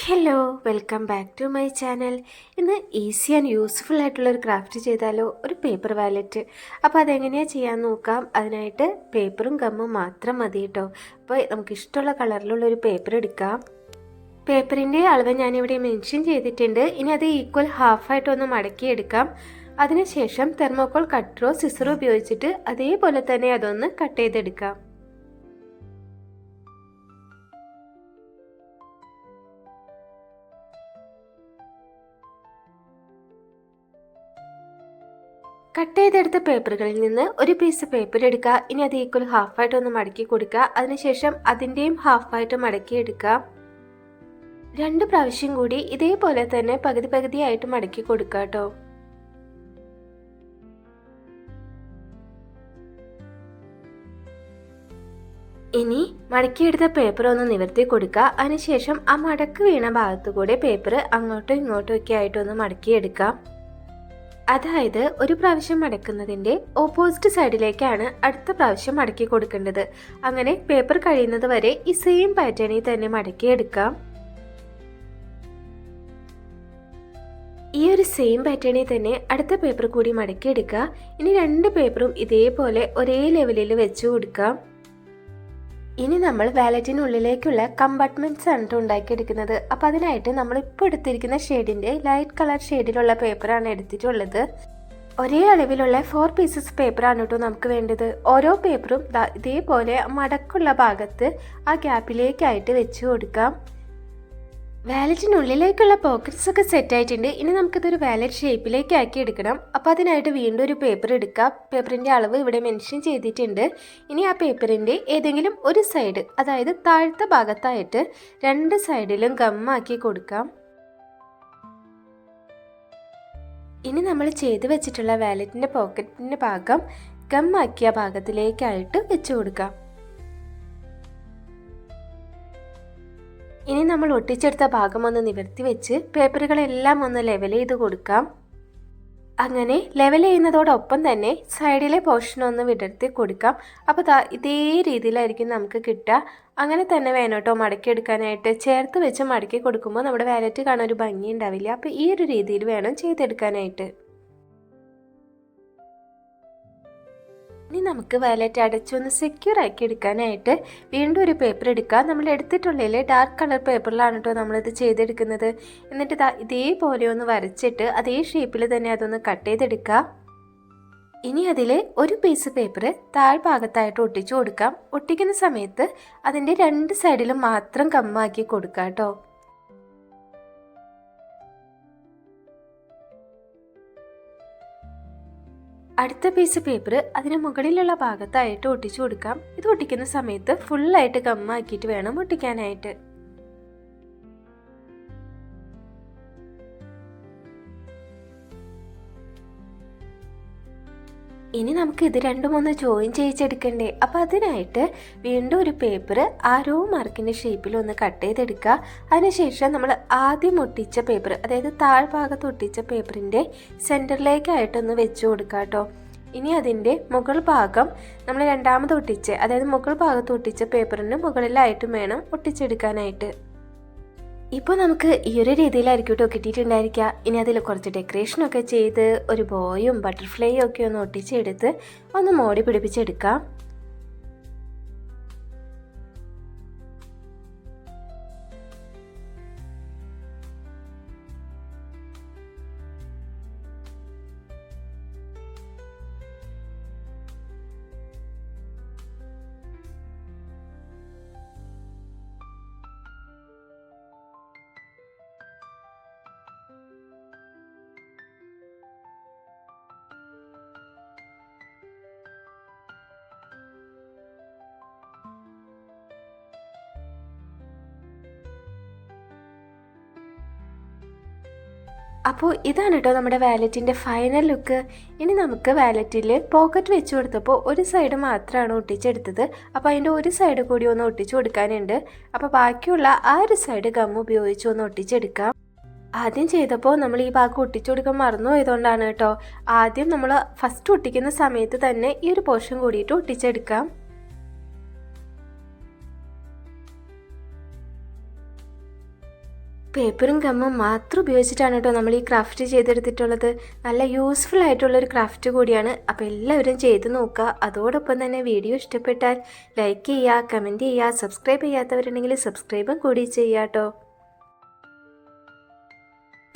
Hello, welcome back to my channel. ഇന്ന് easy and useful ആയിട്ടുള്ളൊരു craft ചെയ്താലോ, ഒരു പേപ്പർ വാലറ്റ്. അപ്പോൾ അതെങ്ങനെയാണ് ചെയ്യാൻ നോക്കാം. അതിനായിട്ട് പേപ്പറും ഗമ്മും മാത്രം മതി കേട്ടോ. അപ്പോൾ നമുക്കിഷ്ടമുള്ള കളറിലുള്ളൊരു പേപ്പർ എടുക്കാം. പേപ്പറിൻ്റെ അളവ് ഞാനിവിടെ മെൻഷൻ ചെയ്തിട്ടുണ്ട്. ഇനി അത് ഈക്വൽ ഹാഫായിട്ടൊന്ന് മടക്കിയെടുക്കാം. അതിനുശേഷം തെർമോക്കോൾ കട്ടറോ സിസറോ ഉപയോഗിച്ചിട്ട് അതേപോലെ തന്നെ അതൊന്ന് കട്ട് ചെയ്തെടുക്കാം. കട്ട് ചെയ്തെടുത്ത പേപ്പറുകളിൽ നിന്ന് ഒരു പീസ് പേപ്പർ എടുക്കുക. ഇനി അത് ഈക്വൽ ഹാഫായിട്ടൊന്ന് മടക്കി കൊടുക്കുക. അതിനുശേഷം അതിൻ്റെയും ഹാഫായിട്ട് മടക്കി എടുക്കുക. 2 പ്രാവശ്യം കൂടി ഇതേപോലെ തന്നെ പകുതി പകുതിയായിട്ട് മടക്കി കൊടുക്കുക കേട്ടോ. ഇനി മടക്കിയെടുത്ത പേപ്പർ ഒന്ന് നിവർത്തി കൊടുക്കുക. അതിനുശേഷം ആ മടക്ക് വീണ ഭാഗത്തു കൂടെ പേപ്പർ അങ്ങോട്ടും ഇങ്ങോട്ടും ഒക്കെ ആയിട്ടൊന്ന് മടക്കിയെടുക്കാം. അതായത് ഒരു പ്രാവശ്യം മടക്കുന്നതിൻ്റെ ഓപ്പോസിറ്റ് സൈഡിലേക്കാണ് അടുത്ത പ്രാവശ്യം മടക്കി കൊടുക്കേണ്ടത്. അങ്ങനെ പേപ്പർ കഴിയുന്നത് വരെ ഈ സെയിം പാറ്റേണിൽ തന്നെ മടക്കിയെടുക്കാം. ഈ ഒരു സെയിം പാറ്റേണിൽ തന്നെ അടുത്ത പേപ്പർ കൂടി മടക്കിയെടുക്കുക. ഇനി 2 പേപ്പറും ഇതേപോലെ ഒരേ ലെവലിൽ വെച്ച് കൊടുക്കാം. ഇനി നമ്മൾ വാലറ്റിനുള്ളിലേക്കുള്ള കമ്പാർട്ട്മെന്റ്സ് ആണ് ഉണ്ടാക്കിയെടുക്കുന്നത്. അപ്പോൾ അതിനായിട്ട് നമ്മളിപ്പോൾ എടുത്തിരിക്കുന്ന ഷെയ്ഡിൻ്റെ ലൈറ്റ് കളർ ഷെയ്ഡിലുള്ള പേപ്പറാണ് എടുത്തിട്ടുള്ളത്. ഒരേ അളവിലുള്ള 4 പീസസ് പേപ്പറാണ് കേട്ടോ നമുക്ക് വേണ്ടത്. ഓരോ പേപ്പറും ഇതേപോലെ മടക്കുള്ള ഭാഗത്ത് ആ ഗ്യാപ്പിലേക്കായിട്ട് വെച്ച് കൊടുക്കാം. വാലറ്റിനുള്ളിലേക്കുള്ള പോക്കറ്റ്സ് ഒക്കെ സെറ്റ് ആയിട്ടുണ്ട്. ഇനി നമുക്കിതൊരു വാലറ്റ് ഷേപ്പിലേക്ക് ആക്കി എടുക്കണം. അപ്പോൾ അതിനായിട്ട് വീണ്ടും ഒരു പേപ്പർ എടുക്കാം. പേപ്പറിൻ്റെ അളവ് ഇവിടെ മെൻഷൻ ചെയ്തിട്ടുണ്ട്. ഇനി ആ പേപ്പറിൻ്റെ ഏതെങ്കിലും ഒരു സൈഡ്, അതായത് താഴത്തെ ഭാഗത്തായിട്ട് 2 സൈഡിലും ഗമ്മാക്കി കൊടുക്കാം. ഇനി നമ്മൾ ചെയ്ത് വെച്ചിട്ടുള്ള വാലറ്റിൻ്റെ പോക്കറ്റിൻ്റെ ഭാഗം ഗമ്മാക്കിയ ഭാഗത്തിലേക്കായിട്ട് വെച്ച് കൊടുക്കാം. ഇനി നമ്മൾ ഒട്ടിച്ചെടുത്ത ഭാഗം ഒന്ന് നിവർത്തി വെച്ച് പേപ്പറുകളെല്ലാം ഒന്ന് ലെവൽ ചെയ്ത് കൊടുക്കാം. അങ്ങനെ ലെവൽ ചെയ്യുന്നതോടൊപ്പം തന്നെ സൈഡിലെ പോർഷൻ ഒന്ന് വിടർത്തി കൊടുക്കാം. അപ്പോൾ ഇതേ രീതിയിലായിരിക്കും നമുക്ക് കിട്ടുക. അങ്ങനെ തന്നെ വേണം കേട്ടോ മടക്കിയെടുക്കാനായിട്ട്. ചേർത്ത് വെച്ച് മടക്കി കൊടുക്കുമ്പോൾ നമ്മുടെ വാലറ്റ് കാണാൻ ഒരു ഭംഗി ഉണ്ടാവില്ല. അപ്പോൾ ഈ ഒരു രീതിയിൽ വേണം ചെയ്തെടുക്കാനായിട്ട്. ഇനി നമുക്ക് വാലറ്റ് അടച്ചൊന്ന് സെക്യൂർ ആക്കി എടുക്കാനായിട്ട് വീണ്ടും ഒരു പേപ്പർ എടുക്കുക. നമ്മൾ എടുത്തിട്ടുള്ളതിൽ ഡാർക്ക് കളർ പേപ്പറിലാണ് കേട്ടോ നമ്മളിത് ചെയ്തെടുക്കുന്നത്. എന്നിട്ട് ഇതേപോലെ ഒന്ന് വരച്ചിട്ട് അതേ ഷേപ്പിൽ തന്നെ അതൊന്ന് കട്ട് ചെയ്തെടുക്കുക. ഇനി അതിൽ ഒരു പീസ് പേപ്പർ താഴ്ഭാഗത്തായിട്ട് ഒട്ടിച്ചു കൊടുക്കാം. ഒട്ടിക്കുന്ന സമയത്ത് അതിൻ്റെ 2 സൈഡിലും മാത്രം കമ്മാക്കി കൊടുക്കുക കേട്ടോ. അടുത്ത പീസ് പേപ്പർ അതിന് മുകളിലുള്ള ഭാഗത്തായിട്ട് ഒട്ടിച്ചു കൊടുക്കാം. ഇത് ഒട്ടിക്കുന്ന സമയത്ത് ഫുള്ളായിട്ട് ഗമ്മാക്കിയിട്ട് വേണം ഒട്ടിക്കാനായിട്ട്. ഇനി നമുക്ക് ഇത് രണ്ടും ഒന്ന് ജോയിൻ ചെയ്യിച്ചെടുക്കണ്ടേ. അപ്പോൾ അതിനായിട്ട് വീണ്ടും ഒരു പേപ്പർ ആരോ മാർക്കിൻ്റെ ഷേപ്പിൽ ഒന്ന് കട്ട് ചെയ്തെടുക്കുക. അതിനുശേഷം നമ്മൾ ആദ്യം ഒട്ടിച്ച പേപ്പർ, അതായത് താഴ്ഭാഗത്ത് ഒട്ടിച്ച പേപ്പറിൻ്റെ സെൻറ്ററിലേക്കായിട്ടൊന്ന് വെച്ച് കൊടുക്കുക കേട്ടോ. ഇനി അതിൻ്റെ മുകൾ ഭാഗം നമ്മൾ രണ്ടാമത് ഒട്ടിച്ച്, അതായത് മുകൾ ഭാഗത്ത് ഒട്ടിച്ച പേപ്പറിന് മുകളിലായിട്ടും വേണം ഒട്ടിച്ചെടുക്കാനായിട്ട്. ഇപ്പോൾ നമുക്ക് ഈ ഒരു രീതിയിലായിരിക്കും കേട്ടോ കിട്ടിയിട്ടുണ്ടായിരിക്കുക. ഇനി അതിൽ കുറച്ച് ഡെക്കറേഷനൊക്കെ ചെയ്ത് ഒരു ബോയും ബട്ടർഫ്ലൈയും ഒക്കെ ഒന്ന് ഒട്ടിച്ചെടുത്ത് ഒന്ന് മോടി പിടിപ്പിച്ചെടുക്കാം. അപ്പോൾ ഇതാണ് കേട്ടോ നമ്മുടെ വാലറ്റിൻ്റെ ഫൈനൽ ലുക്ക്. ഇനി നമുക്ക് വാലറ്റിൽ പോക്കറ്റ് വെച്ച് കൊടുത്തപ്പോൾ ഒരു സൈഡ് മാത്രമാണ് ഒട്ടിച്ചെടുത്തത്. അപ്പോൾ അതിൻ്റെ ഒരു സൈഡ് കൂടി ഒന്ന് ഒട്ടിച്ചു കൊടുക്കാനുണ്ട്. അപ്പോൾ ബാക്കിയുള്ള ആ ഒരു സൈഡ് ഗം ഉപയോഗിച്ച് ഒന്ന് ഒട്ടിച്ചെടുക്കാം. ആദ്യം ചെയ്തപ്പോൾ നമ്മൾ ഈ ഭാഗം ഒട്ടിച്ചു കൊടുക്കാൻ മറന്നു പോയതുകൊണ്ടാണ് കേട്ടോ. ആദ്യം നമ്മൾ ഫസ്റ്റ് ഒട്ടിക്കുന്ന സമയത്ത് തന്നെ ഈ ഒരു പോർഷൻ കൂടിയിട്ട് ഒട്ടിച്ചെടുക്കാം. പേപ്പറും ഗമ്മും മാത്രം ഉപയോഗിച്ചിട്ടാണ് കേട്ടോ നമ്മൾ ഈ ക്രാഫ്റ്റ് ചെയ്തെടുത്തിട്ടുള്ളത്. നല്ല യൂസ്ഫുൾ ആയിട്ടുള്ളൊരു ക്രാഫ്റ്റ് കൂടിയാണ്. അപ്പോൾ എല്ലാവരും ചെയ്ത് നോക്കുക. അതോടൊപ്പം തന്നെ വീഡിയോ ഇഷ്ടപ്പെട്ടാൽ ലൈക്ക് ചെയ്യുക, കമൻറ്റ് ചെയ്യുക, സബ്സ്ക്രൈബ് ചെയ്യാത്തവരുണ്ടെങ്കിൽ സബ്സ്ക്രൈബും കൂടി ചെയ്യുക കേട്ടോ.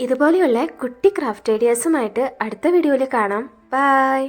ഇതുപോലെയുള്ള കുട്ടി ക്രാഫ്റ്റ് ഐഡിയാസുമായിട്ട് അടുത്ത വീഡിയോയിൽ കാണാം. ബൈ.